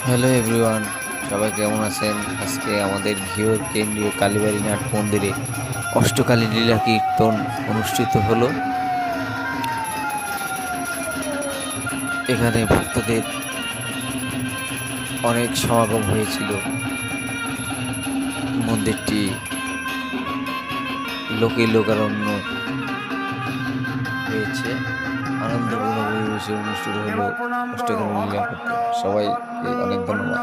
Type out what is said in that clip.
Hello everyone, সবাই কেমন আছেন? আজকে আমাদের ঘিওর কেন্দ্রীয় কালীবাড়ি নাট মন্দিরে অষ্টকালী লীলা কীর্তন অনুষ্ঠিত হলো। এখানে ভক্তদের অনেক সমাগম হয়েছিল। মন্দিরটি লোকে লোকারণ্য হয়েছে। আনন্দপূর্ণ পরিবেশে অনুষ্ঠিত হলো অষ্টকালী লীলা কীর্তন। সবাইকে অনেক ধন্যবাদ।